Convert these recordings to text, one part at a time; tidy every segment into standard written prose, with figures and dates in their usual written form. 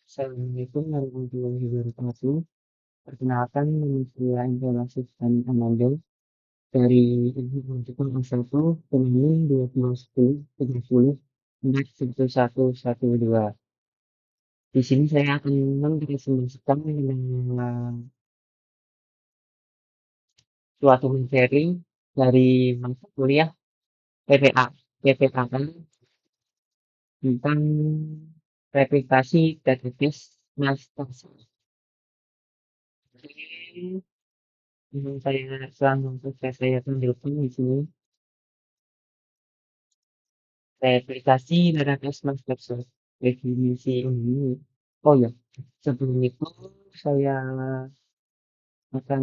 Assalamualaikum warahmatullahi wabarakatuh. Perkenalkan, nama saya informasi dan Amanda dari Informatika S1 Pemilih 2010 30 1112. Di sini saya akan mempresentasikan suatu materi dari mata kuliah PPA, PPKN tentang replikasi database master. Oke, saya selama proses saya tampilkan di sini replikasi database master definisi ini. Oh ya, sebelum itu saya akan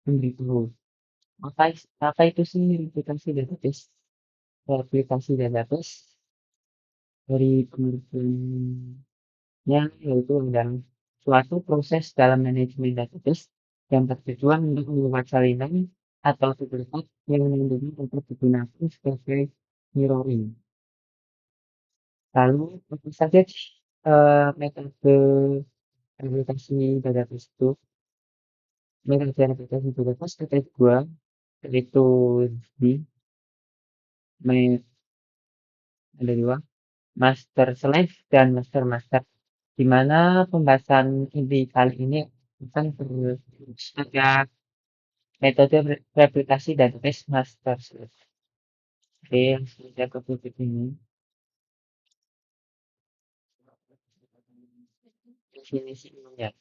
memberitahu apa itu sih replikasi database. Replikasi database dari pengertiannya yaitu adalah suatu proses dalam manajemen database yang bertujuan untuk membuat salinan atau duplikat yang nantinya dapat digunakan sebagai mirroring. Lalu tentu saja metode replikasi database itu, metode replikasi database ada dua, yaitu di ada dua, master slave dan master master, di mana pembahasan inti kali ini akan pada metode replikasi database master slave. Oke, langsung saja ke topik ini. Definisi ilmiah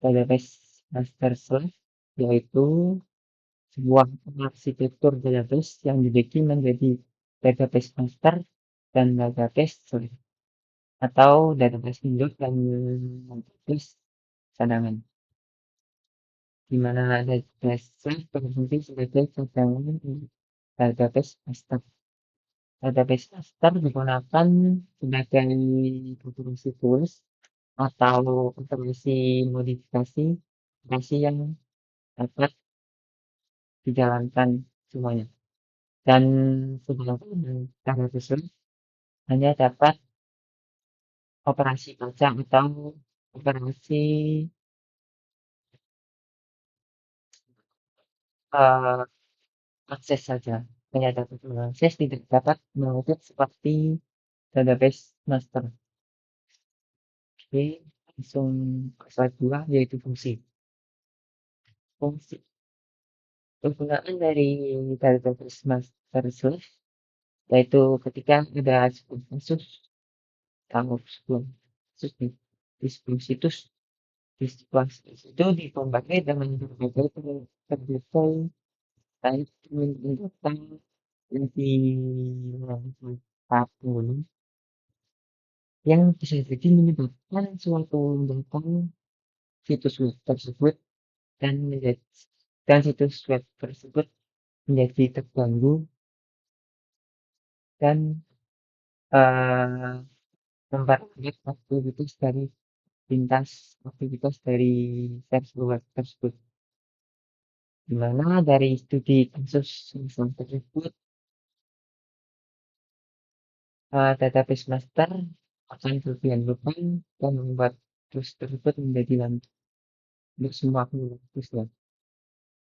database master slave yaitu sebuah arsitektur database yang dibagi menjadi database master dan database slave atau database induk dan database cadangan, di mana database slave berfungsi sebagai cadangan untuk database master. Database master digunakan sebagai operasi tulis atau operasi modifikasi operasi yang dapat dijalankan semuanya. Dan sedangkan database slave hanya dapat operasi baca atau operasi uh, akses saja. Hanya dapat mengakses, tidak dapat mengutip seperti database master. Oke, langsung ke slide 2 yaitu fungsi. Fungsi penggunaan dari database master slave yaitu ketika ada sebuah kasus atau sebuah kasus di sebuah situs di sebuah situs itu dipakai dengan berbagai terkait dengan data yang apapun yang bisa jadi menyebabkan suatu data situs web tersebut dan menjadi dan situs web tersebut menjadi terganggu dan uh, memperlambat aktivitas dari server web tersebut. Di mana dari studi kasus tersebut database master akan berpindah dan membuat terus tersebut menjadi lanjut untuk semua aktivitas web.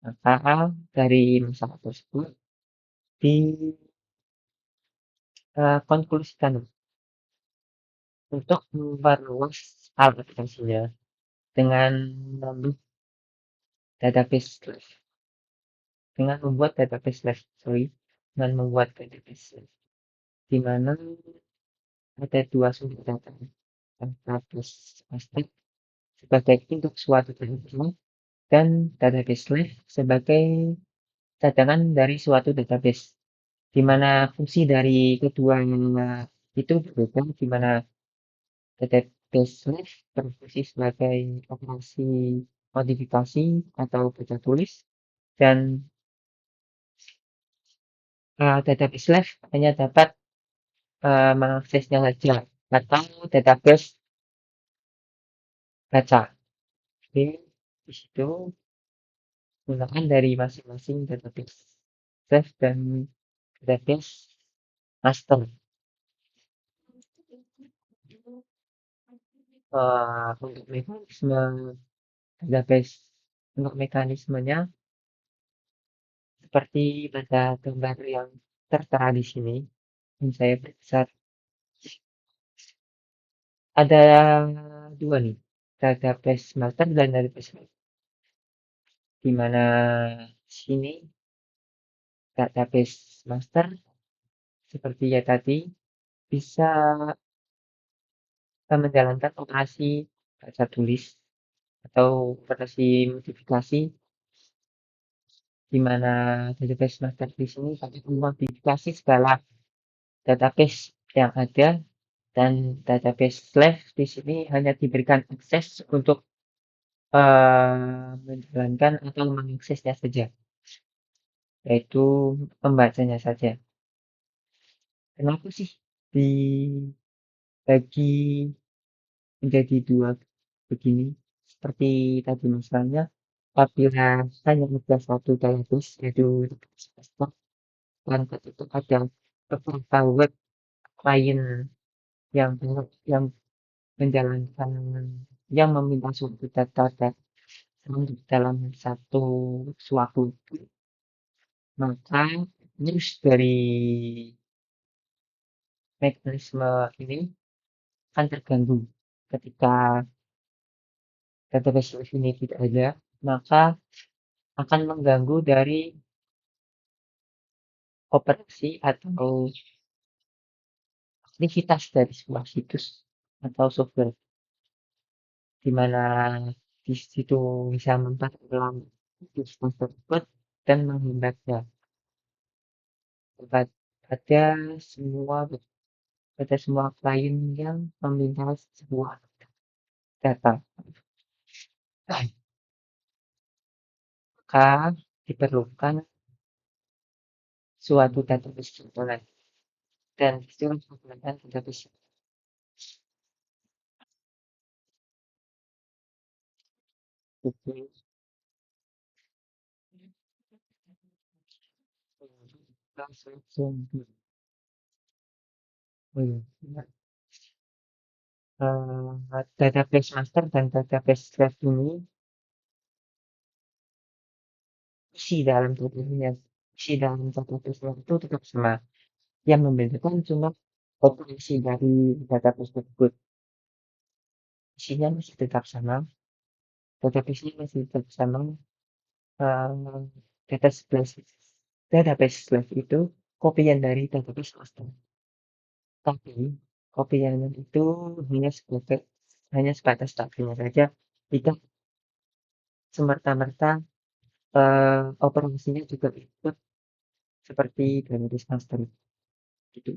Maka dari masalah tersebut dikonklusikan untuk memperluas aplikasinya dengan menambah database slave, dengan membuat database slave, dengan membuat database slave, di mana ada dua sumber data, database master sebagai induk suatu database dan database slave sebagai cadangan dari suatu database, di mana fungsi dari kedua itu berbeda, di mana database slave berfungsi sebagai operasi modifikasi atau baca tulis dan database slave hanya dapat mengaksesnya saja atau database baca. Jadi di situ gunakan dari masing-masing database slave dan database master. Untuk database untuk mekanismenya seperti pada gambar yang tertera di sini, yang saya perbesar, ada dua nih, database master dan database slave. Di mana sini database master seperti ya tadi bisa menjalankan operasi baca tulis atau operasi modifikasi, di mana database master di sini dapat memodifikasi segala database yang ada, dan database slave di sini hanya diberikan akses untuk menjalankan atau mengaksesnya saja, yaitu pembacanya saja. Kenapa sih dibagi menjadi dua begini? Seperti tadi misalnya, apabila hanya ada satu database, yaitu database dan ketika ada beberapa web lain yang menjalankan yang meminta suatu data dalam suatu maka news dari mekanisme ini akan terganggu ketika database ini tidak ada, maka akan mengganggu dari operasi atau aktivitas dari sebuah situs atau software, di mana di situ bisa memperdalam situs tersebut dan menghambatnya pada semua pada semua klien yang meminta sebuah data. Maka diperlukan suatu database component, dan istilah menggunakan database itu langsung database master dan database graph ini isi dalam database itu tetap sama. Yang membedakan cuma operasi dari database tersebut. Isinya masih tetap sama, database-nya masih tetap sama. eh, database database slave itu kopian dari database master. Tapi kopian itu hanya sebatas tabelnya saja, tidak semerta-merta operasinya juga ikut seperti database master gitu.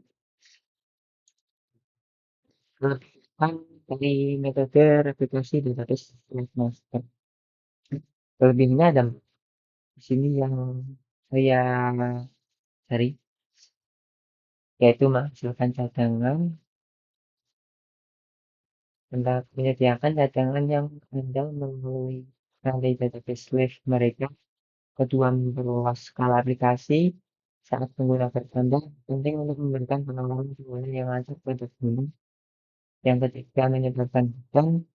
Kelebihan dari metode replikasi database slave master. Kelebihannya ada di sini yang saya cari, yaitu menghasilkan cadangan, menyediakan cadangan yang andal melalui database slave mereka. Kedua, memperluas skala aplikasi saat pengguna bertambah, penting untuk memberikan pengalaman pengguna yang lancar pada pengguna. Yang ketiga, menyebarkan beban.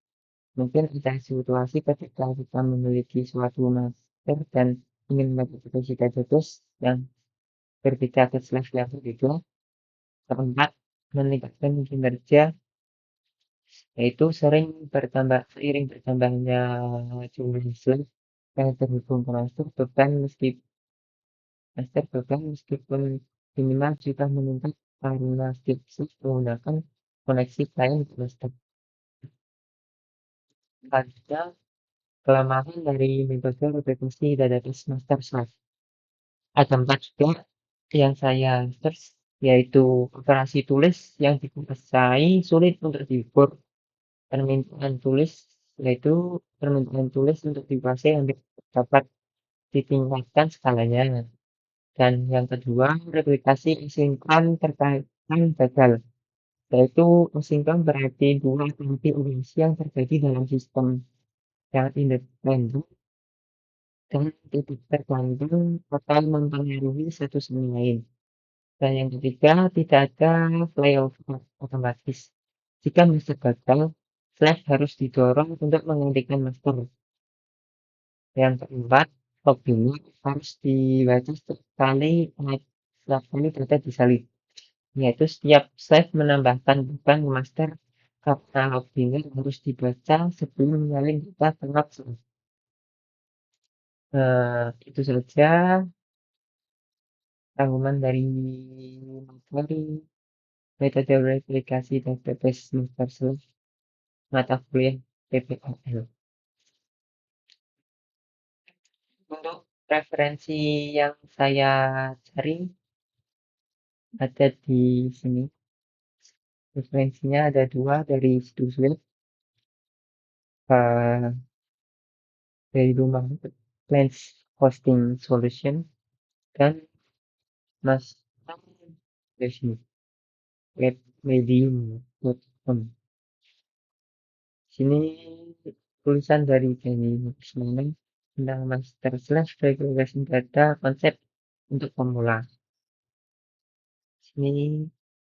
Mungkin ada situasi ketika kita memiliki suatu master dan ingin modifikasi database yang berbeda ke slave yang berbeda. Keempat, meningkatkan kinerja, yaitu seiring bertambahnya jumlah slave yang terhubung ke master beban meskipun minimal juga meningkat karena setiap slave menggunakan koneksi klien ke master. Ada kelemahan dari metode replikasi database master slave. Ada empat juga yang saya search, yaitu operasi tulis yang dikuasai sulit untuk diukur, permintaan tulis yaitu permintaan tulis untuk dikuasai hampir dapat ditingkatkan skalanya, dan yang kedua replikasi asinkron terkadang gagal, yaitu asinkron berarti dua atau lebih operasi yang terjadi dalam sistem yang independen dan tidak tergantung atau mempengaruhi satu sama lain. Dan yang ketiga, tidak ada flyover otomatis. Jika master gagal, Slash harus didorong untuk menghentikan master. Yang keempat, login harus dibaca setiap kali data disalin. Yaitu setiap slash menambahkan beban ke master karena login harus dibaca sebelum menyalin data ke log slash. Itu saja rangkuman dari materi metode replikasi database master slash mata kuliah PPKL. Untuk referensi yang saya cari ada di sini. Referensinya ada dua dari situs web, eh, dari rumah Lens Hosting Solution dan Mas dari sini webmedium.com. Sini tulisan dari Jenny Maksman tentang master slash regulation data konsep untuk pemula. Sini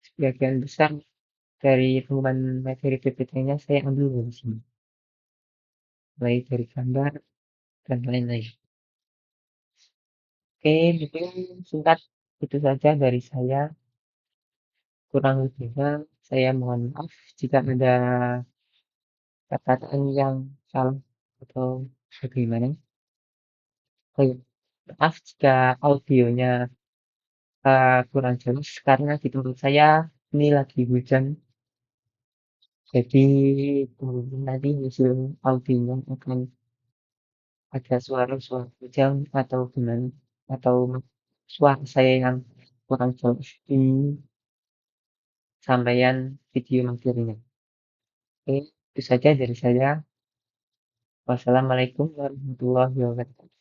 sebagian besar dari pengumuman materi PPT-nya saya ambil dari sini, mulai dari gambar dan lain-lain. Oke, mungkin singkat itu saja dari saya. Kurang lebihnya saya mohon maaf jika ada perkataan yang salah atau bagaimana. Oh iya, maaf jika audionya kurang jelas karena di tempat saya ini lagi hujan, jadi mungkin nanti hasil audionya akan ada suara-suara hujan atau gimana, atau suara saya yang kurang jelas di sampaian video materinya. Oke, itu saja dari saya. Wassalamualaikum warahmatullahi wabarakatuh.